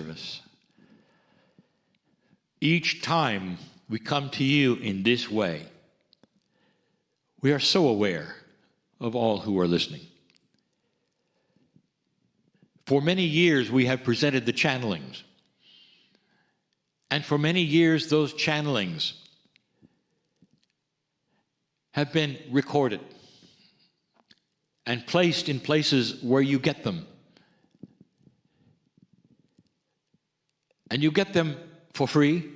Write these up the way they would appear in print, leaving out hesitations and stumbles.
service. Each time we come to you in this way, we are so aware of all who are listening. For many years, we have presented the channelings. And for many years, those channelings have been recorded and placed in places where you get them. And you get them for free,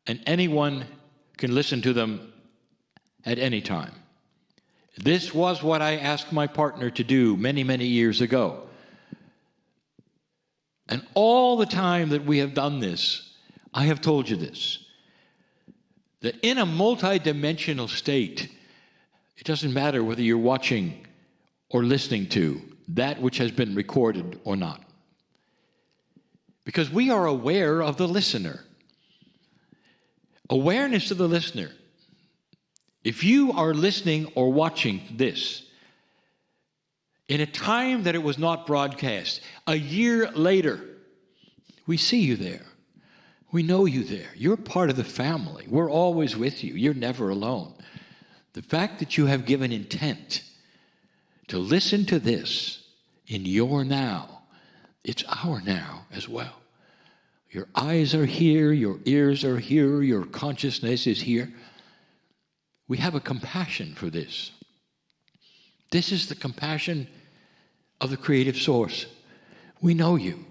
and anyone can listen to them at any time. This was what I asked my partner to do many, many years ago. And all the time that we have done this, I have told you this, that in a multidimensional state, it doesn't matter whether you're watching or listening to that which has been recorded or not. Because we are aware of the listener. Awareness of the listener. If you are listening or watching this, in a time that it was not broadcast, a year later, we see you there. We know you there. You're part of the family. We're always with you. You're never alone. The fact that you have given intent to listen to this in your now, it's our now as well. Your eyes are here, your ears are here, your consciousness is here. We have a compassion for this. This is the compassion of the creative source. We know you.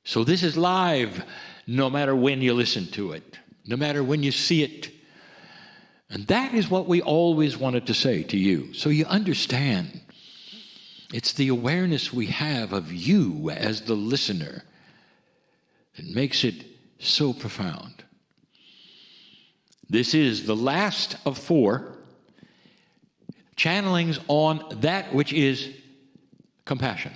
So this is live, no matter when you listen to it, no matter when you see it. And that is what we always wanted to say to you, so you understand. It's the awareness we have of you as the listener that makes it so profound. This is the last of 4 channelings on that which is compassion.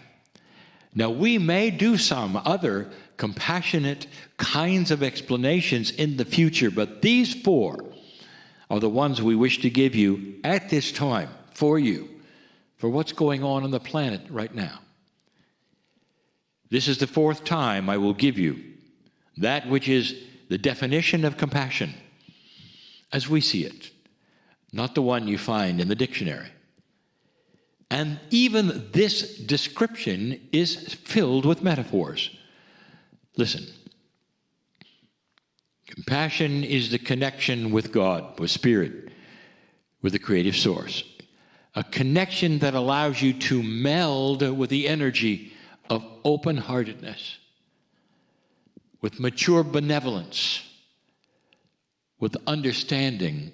Now, we may do some other compassionate kinds of explanations in the future, but these 4 are the ones we wish to give you at this time for you, for what's going on the planet right now. This is the 4th time I will give you that which is the definition of compassion as we see it, not the one you find in the dictionary. And even this description is filled with metaphors. Listen. Compassion is the connection with God, with Spirit, with the creative source. A connection that allows you to meld with the energy of open-heartedness, with mature benevolence, with understanding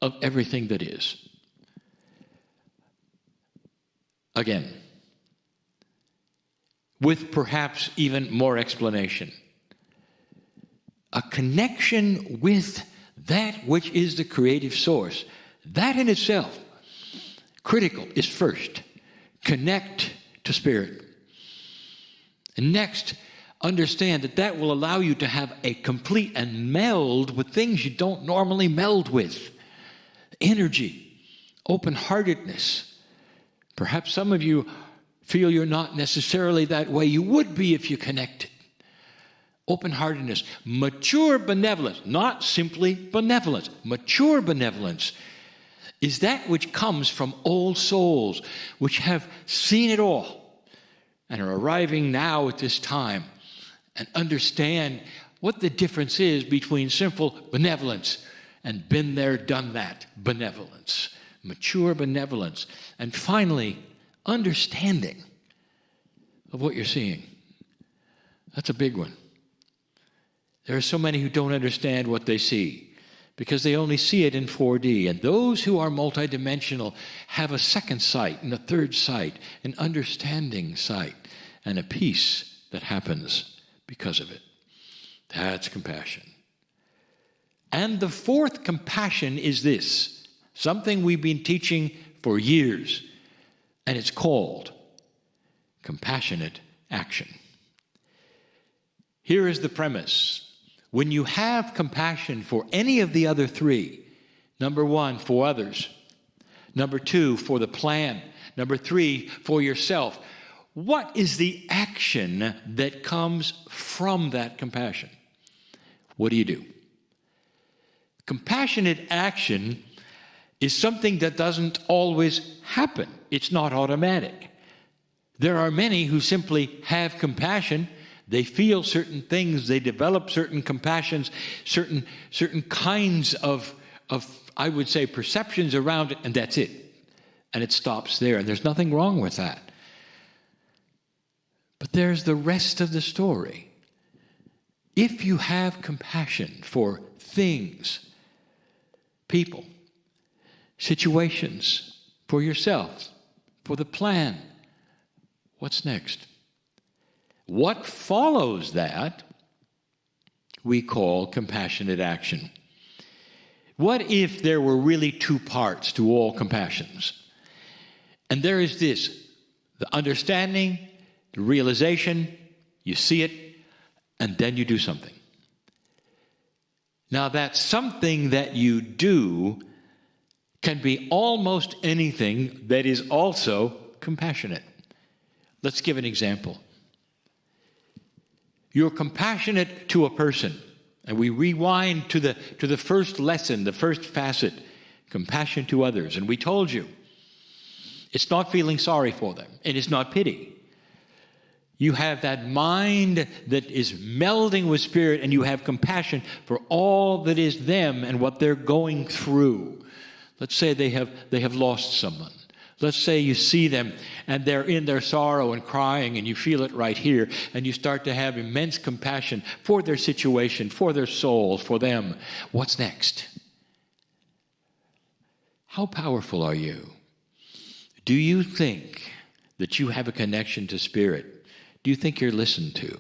of everything that is. Again, with perhaps even more explanation. A connection with that which is the creative source. That in itself, critical, is first. Connect to Spirit. And next, understand that that will allow you to have a complete and meld with things you don't normally meld with. Energy, open-heartedness. Perhaps some of you feel you're not necessarily that way. You would be if you connected. Open-heartedness, mature benevolence, not simply benevolence. Mature benevolence is that which comes from old souls which have seen it all and are arriving now at this time and understand what the difference is between simple benevolence and been there, done that benevolence. Mature benevolence. And finally, understanding of what you're seeing. That's a big one. There are so many who don't understand what they see because they only see it in 4D. And those who are multidimensional have a second sight and a third sight, an understanding sight, and a peace that happens because of it. That's compassion. And the 4th compassion is this, something we've been teaching for years, and it's called compassionate action. Here is the premise. When you have compassion for any of the other 3, number 1, for others, number 2, for the plan, number 3, for yourself, what is the action that comes from that compassion? What do? Compassionate action is something that doesn't always happen. It's not automatic. There are many who simply have compassion. They feel certain things. They develop certain compassions, certain kinds of, I would say, perceptions around it, and that's it. And it stops there, and there's nothing wrong with that. But there's the rest of the story. If you have compassion for things, people, situations, for yourself, for the plan, what's next? What follows that we call compassionate action. What if there were really two parts to all compassions? And there is this, the understanding, the realization, you see it, and then you do something. Now that something that you do can be almost anything that is also compassionate. Let's give an example. You're compassionate to a person, and we rewind to the first lesson, the first facet, compassion to others. And we told you, it's not feeling sorry for them, and it's not pity. You have that mind that is melding with spirit, and you have compassion for all that is them and what they're going through. Let's say they have lost someone. Let's say you see them and they're in their sorrow and crying, and you feel it right here, and you start to have immense compassion for their situation, for their soul, for them. What's next? How powerful are you? Do you think that you have a connection to spirit? Do you think you're listened to?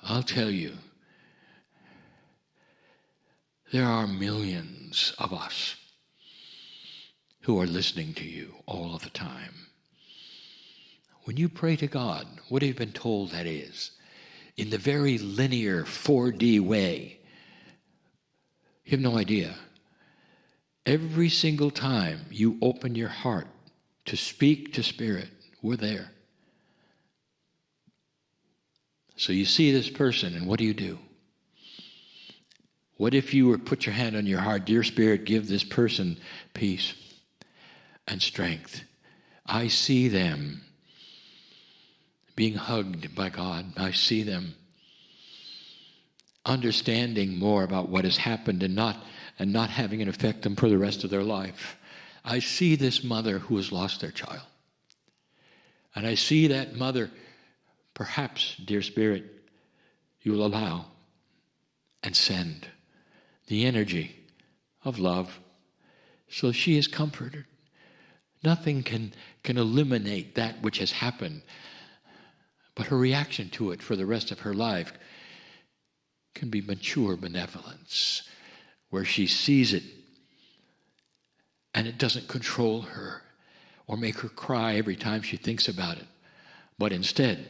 I'll tell you, there are millions of us who are listening to you all of the time. When you pray to God, what have you been told that is? In the very linear 4D way. You have no idea. Every single time you open your heart to speak to spirit, we're there. So you see this person, and what do? What if you were put your hand on your heart, dear Spirit, give this person peace and strength. I see them being hugged by God. I see them understanding more about what has happened and not having it affect them for the rest of their life. I see this mother who has lost their child. And I see that mother, perhaps, dear Spirit, you will allow and send the energy of love so she is comforted. Nothing can eliminate that which has happened, but her reaction to it for the rest of her life can be mature benevolence, where she sees it and it doesn't control her or make her cry every time she thinks about it, but instead,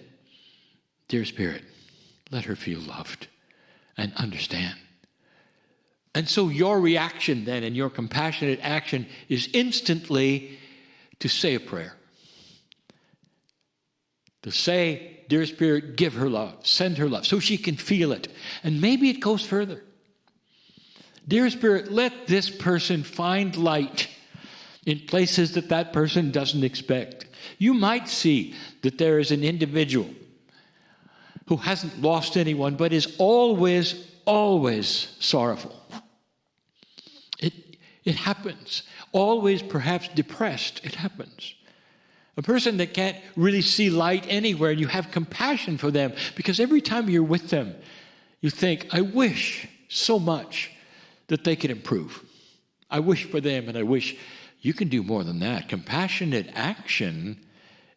dear Spirit, let her feel loved and understand. And so your reaction then and your compassionate action is instantly to say a prayer. To say, dear Spirit, give her love, send her love, so she can feel it. And maybe it goes further. Dear Spirit, let this person find light in places that person doesn't expect. You might see that there is an individual who hasn't lost anyone, but is always, always sorrowful. It happens. Always perhaps depressed. It happens. A person that can't really see light anywhere, and you have compassion for them because every time you're with them, you think, I wish so much that they could improve. I wish for them, and I wish you can do more than that. Compassionate action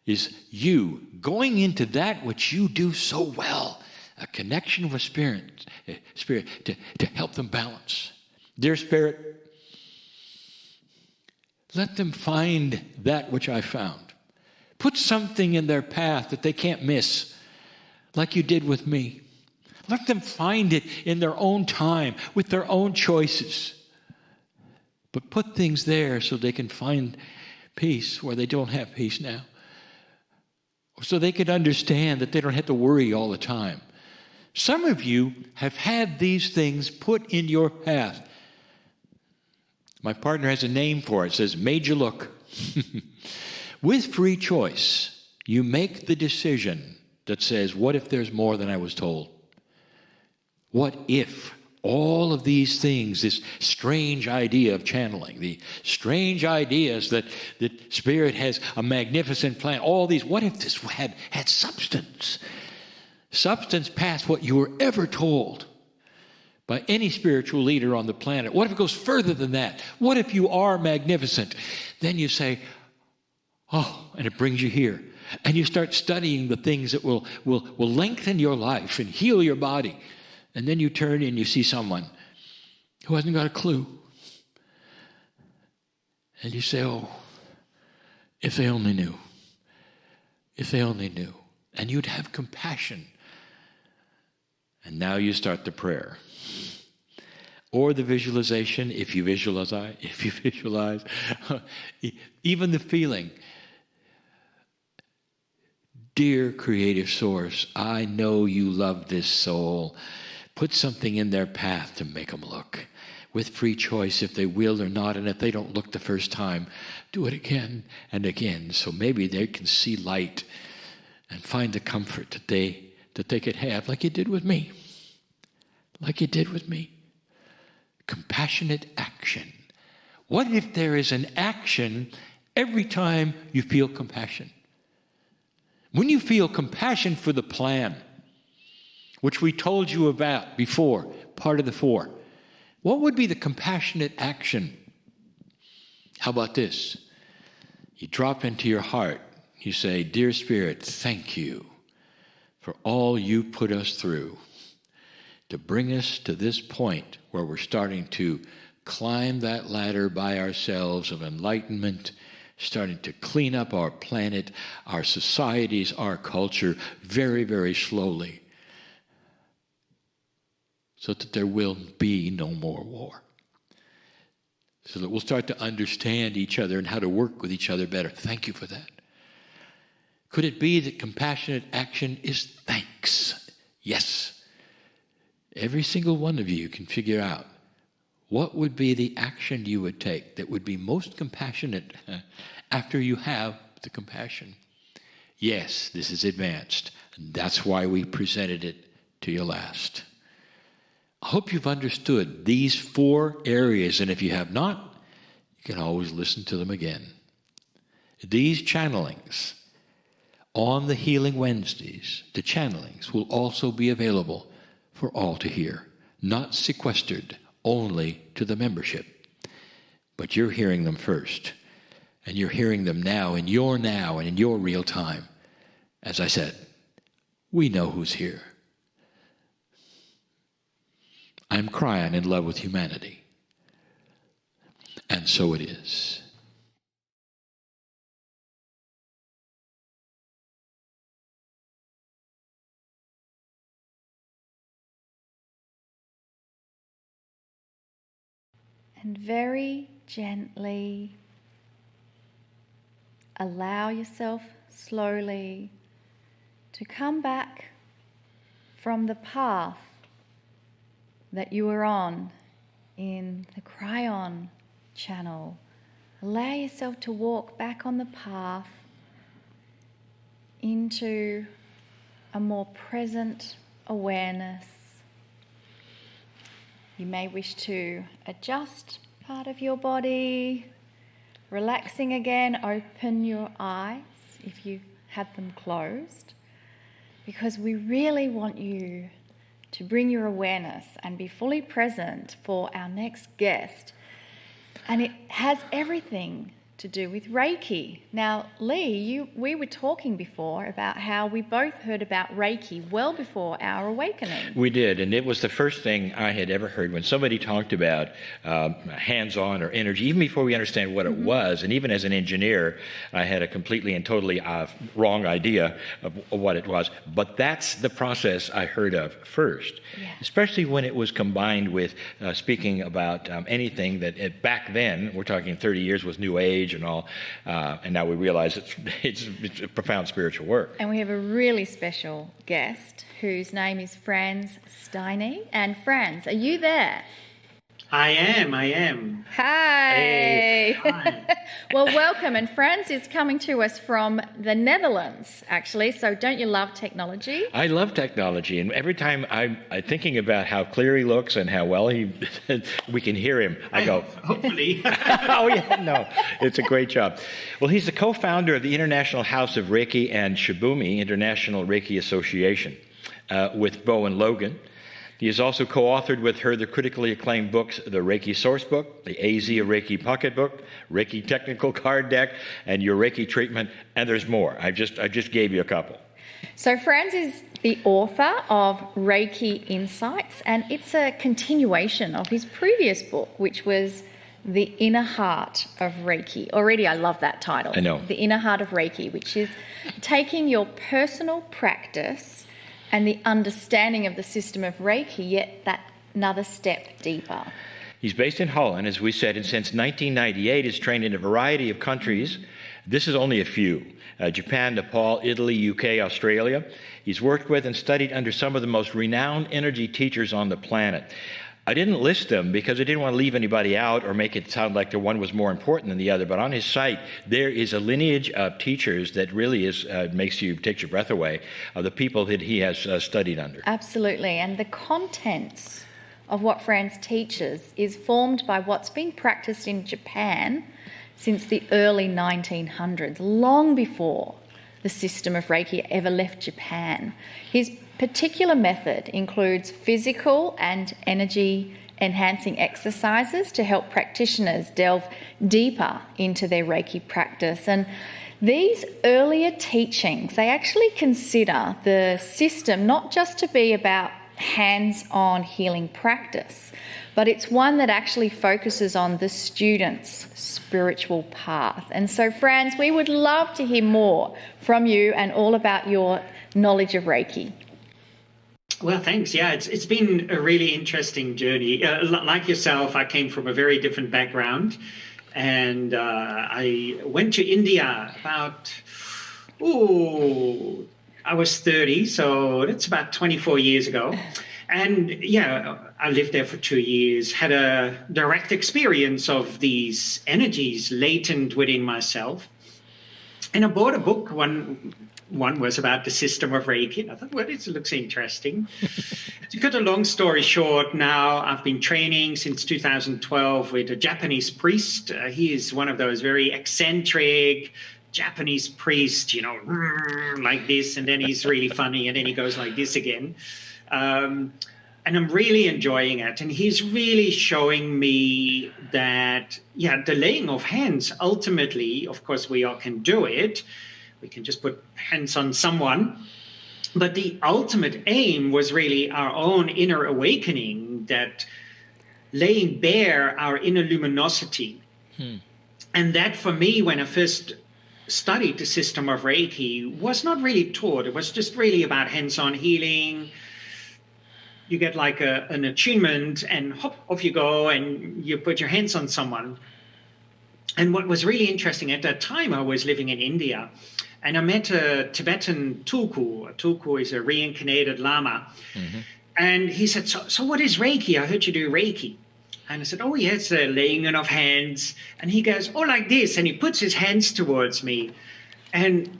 is you going into that which you do so well, a connection with spirit to help them balance. Dear Spirit, let them find that which I found. Put something in their path that they can't miss, like you did with me. Let them find it in their own time, with their own choices. But put things there so they can find peace where they don't have peace now. so they could understand that they don't have to worry all the time. Some of you have had these things put in your path. My partner has a name for it. It says, made you look. With free choice, you make the decision that says, what if there's more than I was told? What if all of these things, this strange idea of channeling, the strange ideas that Spirit has a magnificent plan, all these, what if this had substance? Substance past what you were ever told by any spiritual leader on the planet. What if it goes further than that? What if you are magnificent? Then you say, oh, and it brings you here. And you start studying the things that will lengthen your life and heal your body. And then you turn and you see someone who hasn't got a clue. And you say, oh, if they only knew. If they only knew. And you'd have compassion. And now you start the prayer. Or the visualization, if you visualize, even the feeling. Dear Creative Source, I know you love this soul. Put something in their path to make them look. With free choice, if they will or not, and if they don't look the first time, do it again and again, so maybe they can see light and find the comfort that they could have, like you did with me. Like you did with me. Compassionate action. What if there is an action every time you feel compassion? When you feel compassion for the plan, which we told you about before, part of the 4, what would be the compassionate action? How about this? You drop into your heart. You say, Dear Spirit, thank you for all you put us through to bring us to this point where we're starting to climb that ladder by ourselves of enlightenment, starting to clean up our planet, our societies, our culture, very, very slowly, so that there will be no more war. So that we'll start to understand each other and how to work with each other better. Thank you for that. Could it be that compassionate action is thanks? Yes. Every single one of you can figure out what would be the action you would take that would be most compassionate after you have the compassion. Yes, this is advanced. And that's why we presented it to you last. I hope you've understood these 4 areas, and if you have not, you can always listen to them again. These channelings on the Healing Wednesdays, the channelings will also be available for all to hear, not sequestered only to the membership. But you're hearing them first, and you're hearing them now and in your real time. As I said, we know who's here. I'm Kryon in love with humanity. And so it is. And very gently allow yourself slowly to come back from the path that you were on in the Kryon channel. Allow yourself to walk back on the path into a more present awareness. You may wish to adjust part of your body, relaxing again, open your eyes if you had them closed, because we really want you to bring your awareness and be fully present for our next guest. And it has everything to do with Reiki. Now, Lee, we were talking before about how we both heard about Reiki well before our awakening. We did, and it was the first thing I had ever heard when somebody talked about hands-on or energy, even before we understand what it was. And even as an engineer, I had a completely and totally wrong idea of what it was. But that's the process I heard of first, especially when it was combined with speaking about anything that back then, we're talking 30 years, was New Age, age and all. And now we realize it's a profound spiritual work. And we have a really special guest whose name is Franz Steine. And Franz, are you there? I am. Hi. Hey. Hi. Well, welcome. And Franz is coming to us from the Netherlands, actually. So don't you love technology? I love technology. And every time I'm thinking about how clear he looks and how well we can hear him, I go, hopefully. Oh, yeah, no, it's a great job. Well, he's the co-founder of the International House of Reiki and Shibumi, International Reiki Association, with Bo and Logan. He has also co-authored with her the critically acclaimed books, the Reiki Source Book, the AZ of Reiki Pocket Book, Reiki Technical Card Deck, and Your Reiki Treatment, and there's more. I just gave you a couple. So Franz is the author of Reiki Insights, and it's a continuation of his previous book, which was The Inner Heart of Reiki. Already I love that title. I know. The Inner Heart of Reiki, which is taking your personal practice and the understanding of the system of Reiki, yet that another step deeper. He's based in Holland, as we said, and since 1998 is trained in a variety of countries. This is only a few. Japan, Nepal, Italy, UK, Australia. He's worked with and studied under some of the most renowned energy teachers on the planet. I didn't list them because I didn't want to leave anybody out or make it sound like the one was more important than the other. But on his site, there is a lineage of teachers that really takes your breath away, of the people that he has studied under. Absolutely. And the contents of what Franz teaches is formed by what's been practiced in Japan since the early 1900s, long before the system of Reiki ever left Japan. His particular method includes physical and energy enhancing exercises to help practitioners delve deeper into their Reiki practice. And these earlier teachings, they actually consider the system not just to be about hands-on healing practice, but it's one that actually focuses on the student's spiritual path. And so, Franz, we would love to hear more from you and all about your knowledge of Reiki. Well, thanks. Yeah, it's been a really interesting journey. Like yourself, I came from a very different background, and I went to India about, I was 30, so that's about 24 years ago. And yeah, I lived there for 2 years, had a direct experience of these energies latent within myself. And I bought a book. One was about the system of Reiki. And I thought, well, this looks interesting. To cut a long story short, now I've been training since 2012 with a Japanese priest. He is one of those very eccentric Japanese priests, like this, and then he's really funny, and then he goes like this again. And I'm really enjoying it. And he's really showing me that, the laying of hands, ultimately, of course, we all can do it. We can just put hands on someone. But the ultimate aim was really our own inner awakening, that laying bare our inner luminosity. And that, for me, when I first studied the system of Reiki, was not really taught. It was just really about hands-on healing. You get like an attunement and hop, off you go, and you put your hands on someone. And what was really interesting, at that time I was living in India, and I met a Tibetan tulku. A tulku is a reincarnated lama. Mm-hmm. And he said, so what is Reiki? I heard you do Reiki. And I said, oh, yeah, it's the laying on of hands. And he goes, oh, like this. And he puts his hands towards me. And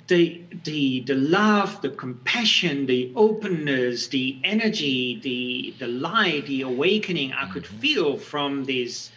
the love, the compassion, the openness, the energy, the light, the awakening I could feel from this